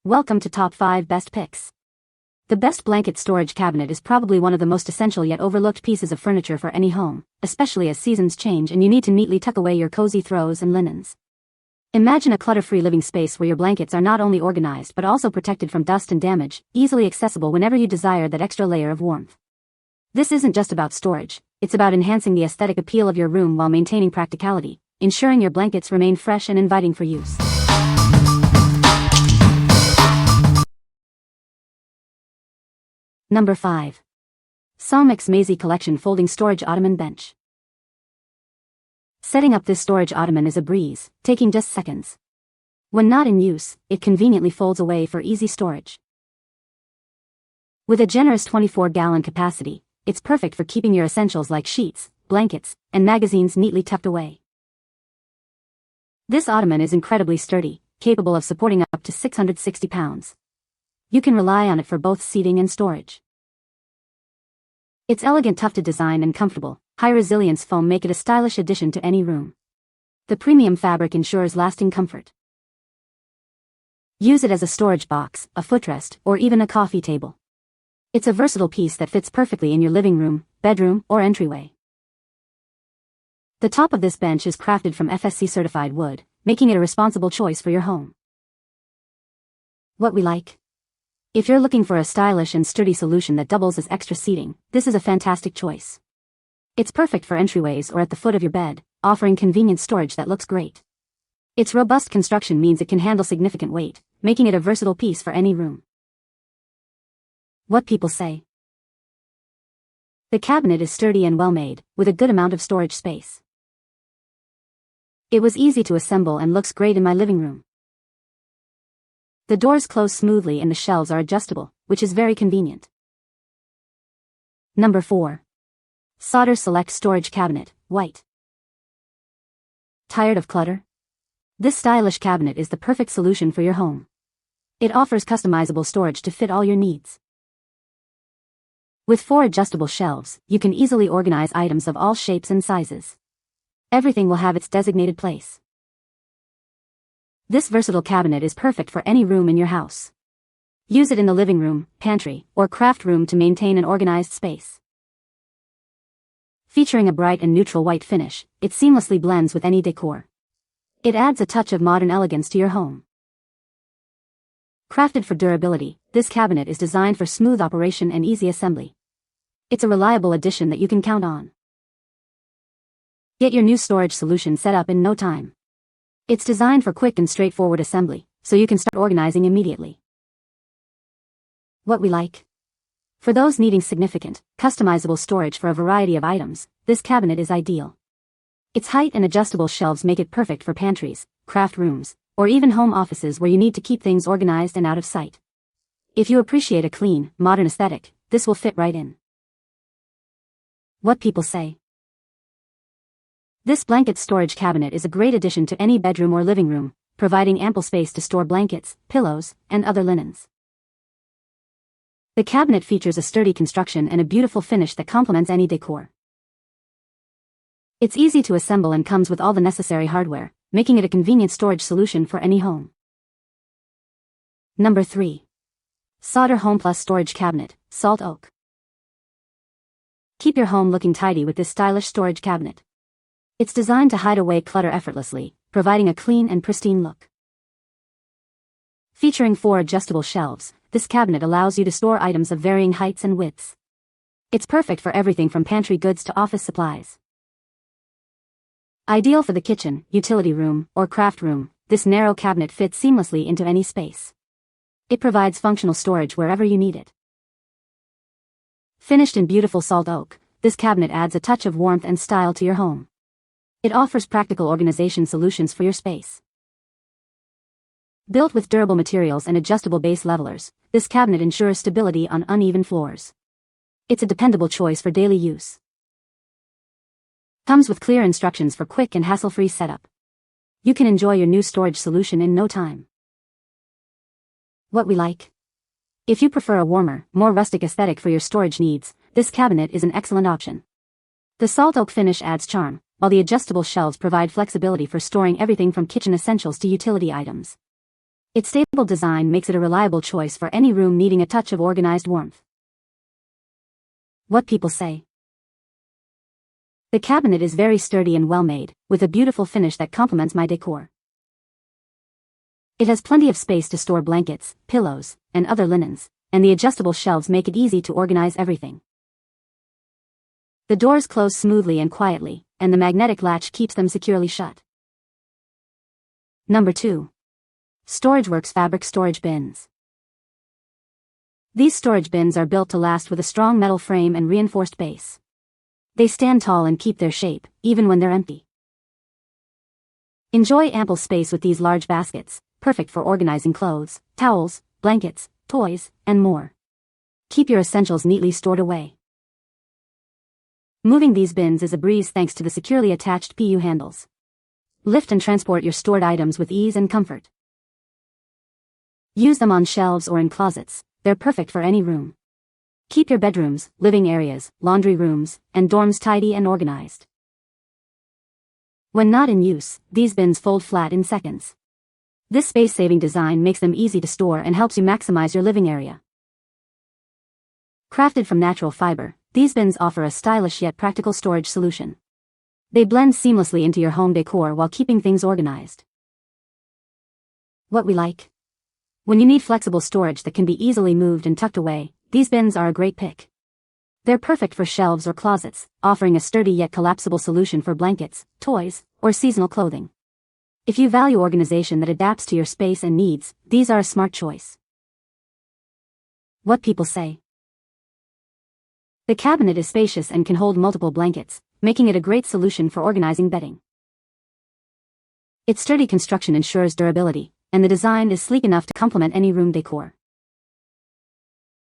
Welcome to Top 5 Best Picks. The best blanket storage cabinet is probably one of the most essential yet overlooked pieces of furniture for any home, especially as seasons change and you need to neatly tuck away your cozy throws and linens. Imagine a clutter-free living space where your blankets are not only organized but also protected from dust and damage, easily accessible whenever you desire that extra layer of warmth. This isn't just about storage, it's about enhancing the aesthetic appeal of your room while maintaining practicality, ensuring your blankets remain fresh and inviting for use. Number 5. SONGMICS MAZIE Collection Folding Storage Ottoman Bench. Setting up this storage ottoman is a breeze, taking just seconds. When not in use, it conveniently folds away for easy storage. With a generous 24-gallon capacity, it's perfect for keeping your essentials like sheets, blankets, and magazines neatly tucked away. This ottoman is incredibly sturdy, capable of supporting up to 660 pounds. You can rely on it for both seating and storage. Its elegant tufted design and comfortable, high-resilience foam make it a stylish addition to any room. The premium fabric ensures lasting comfort. Use it as a storage box, a footrest, or even a coffee table. It's a versatile piece that fits perfectly in your living room, bedroom, or entryway. The top of this bench is crafted from FSC-certified wood, making it a responsible choice for your home. What we like? If you're looking for a stylish and sturdy solution that doubles as extra seating, this is a fantastic choice. It's perfect for entryways or at the foot of your bed, offering convenient storage that looks great. Its robust construction means it can handle significant weight, making it a versatile piece for any room. What people say. The cabinet is sturdy and well-made, with a good amount of storage space. It was easy to assemble and looks great in my living room. The doors close smoothly and the shelves are adjustable, which is very convenient. Number 4. Sauder Select Storage Cabinet, White. Tired of clutter? This stylish cabinet is the perfect solution for your home. It offers customizable storage to fit all your needs. With 4 adjustable shelves, you can easily organize items of all shapes and sizes. Everything will have its designated place. This versatile cabinet is perfect for any room in your house. Use it in the living room, pantry, or craft room to maintain an organized space. Featuring a bright and neutral white finish, it seamlessly blends with any decor. It adds a touch of modern elegance to your home. Crafted for durability, this cabinet is designed for smooth operation and easy assembly. It's a reliable addition that you can count on. Get your new storage solution set up in no time. It's designed for quick and straightforward assembly, so you can start organizing immediately. What we like? For those needing significant, customizable storage for a variety of items, this cabinet is ideal. Its height and adjustable shelves make it perfect for pantries, craft rooms, or even home offices where you need to keep things organized and out of sight. If you appreciate a clean, modern aesthetic, this will fit right in. What people say. This blanket storage cabinet is a great addition to any bedroom or living room, providing ample space to store blankets, pillows, and other linens. The cabinet features a sturdy construction and a beautiful finish that complements any decor. It's easy to assemble and comes with all the necessary hardware, making it a convenient storage solution for any home. Number 3. Sauder HomePlus Storage Cabinet, Salt Oak. Keep your home looking tidy with this stylish storage cabinet. It's designed to hide away clutter effortlessly, providing a clean and pristine look. Featuring 4 adjustable shelves, this cabinet allows you to store items of varying heights and widths. It's perfect for everything from pantry goods to office supplies. Ideal for the kitchen, utility room, or craft room, this narrow cabinet fits seamlessly into any space. It provides functional storage wherever you need it. Finished in beautiful salt oak, this cabinet adds a touch of warmth and style to your home. It offers practical organization solutions for your space. Built with durable materials and adjustable base levelers, this cabinet ensures stability on uneven floors. It's a dependable choice for daily use. Comes with clear instructions for quick and hassle-free setup. You can enjoy your new storage solution in no time. What we like? If you prefer a warmer, more rustic aesthetic for your storage needs, this cabinet is an excellent option. The salt oak finish adds charm, while the adjustable shelves provide flexibility for storing everything from kitchen essentials to utility items. Its stable design makes it a reliable choice for any room needing a touch of organized warmth. What people say. The cabinet is very sturdy and well-made, with a beautiful finish that complements my decor. It has plenty of space to store blankets, pillows, and other linens, and the adjustable shelves make it easy to organize everything. The doors close smoothly and quietly, and the magnetic latch keeps them securely shut. Number 2. StorageWorks Fabric Storage Bins. These storage bins are built to last with a strong metal frame and reinforced base. They stand tall and keep their shape, even when they're empty. Enjoy ample space with these large baskets, perfect for organizing clothes, towels, blankets, toys, and more. Keep your essentials neatly stored away. Moving these bins is a breeze thanks to the securely attached PU handles. Lift and transport your stored items with ease and comfort. Use them on shelves or in closets, they're perfect for any room. Keep your bedrooms, living areas, laundry rooms, and dorms tidy and organized. When not in use, these bins fold flat in seconds. This space-saving design makes them easy to store and helps you maximize your living area. Crafted from natural fiber, these bins offer a stylish yet practical storage solution. They blend seamlessly into your home decor while keeping things organized. What we like. When you need flexible storage that can be easily moved and tucked away, these bins are a great pick. They're perfect for shelves or closets, offering a sturdy yet collapsible solution for blankets, toys, or seasonal clothing. If you value organization that adapts to your space and needs, these are a smart choice. What people say. The cabinet is spacious and can hold multiple blankets, making it a great solution for organizing bedding. Its sturdy construction ensures durability, and the design is sleek enough to complement any room decor.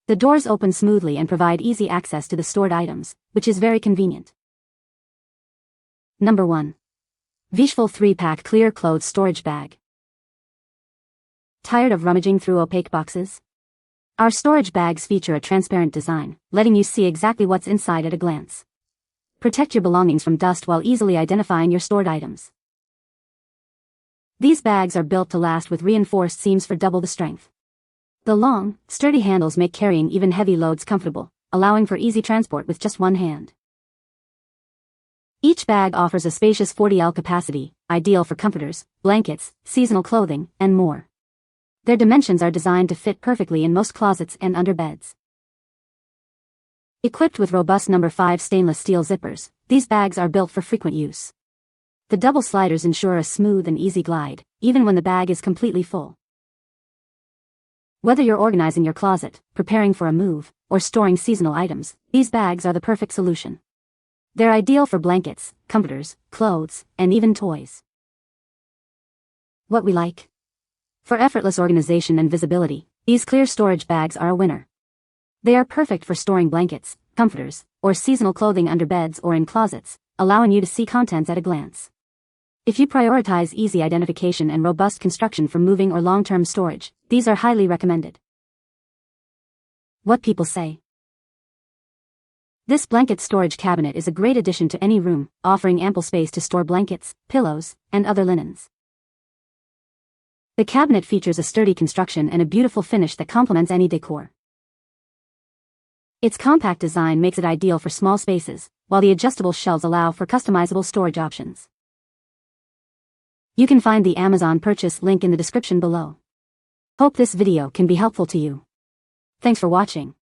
The doors open smoothly and provide easy access to the stored items, which is very convenient. Number 1. Vieshful 3-pack Clear Clothes Storage Bag. Tired of rummaging through opaque boxes? Our storage bags feature a transparent design, letting you see exactly what's inside at a glance. Protect your belongings from dust while easily identifying your stored items. These bags are built to last with reinforced seams for double the strength. The long, sturdy handles make carrying even heavy loads comfortable, allowing for easy transport with just one hand. Each bag offers a spacious 40L capacity, ideal for comforters, blankets, seasonal clothing, and more. Their dimensions are designed to fit perfectly in most closets and under beds. Equipped with robust No. 5 stainless steel zippers, these bags are built for frequent use. The double sliders ensure a smooth and easy glide, even when the bag is completely full. Whether you're organizing your closet, preparing for a move, or storing seasonal items, these bags are the perfect solution. They're ideal for blankets, comforters, clothes, and even toys. What we like. For effortless organization and visibility, these clear storage bags are a winner. They are perfect for storing blankets, comforters, or seasonal clothing under beds or in closets, allowing you to see contents at a glance. If you prioritize easy identification and robust construction for moving or long-term storage, these are highly recommended. What people say. This blanket storage cabinet is a great addition to any room, offering ample space to store blankets, pillows, and other linens. The cabinet features a sturdy construction and a beautiful finish that complements any decor. Its compact design makes it ideal for small spaces, while the adjustable shelves allow for customizable storage options. You can find the Amazon purchase link in the description below. Hope this video can be helpful to you. Thanks for watching.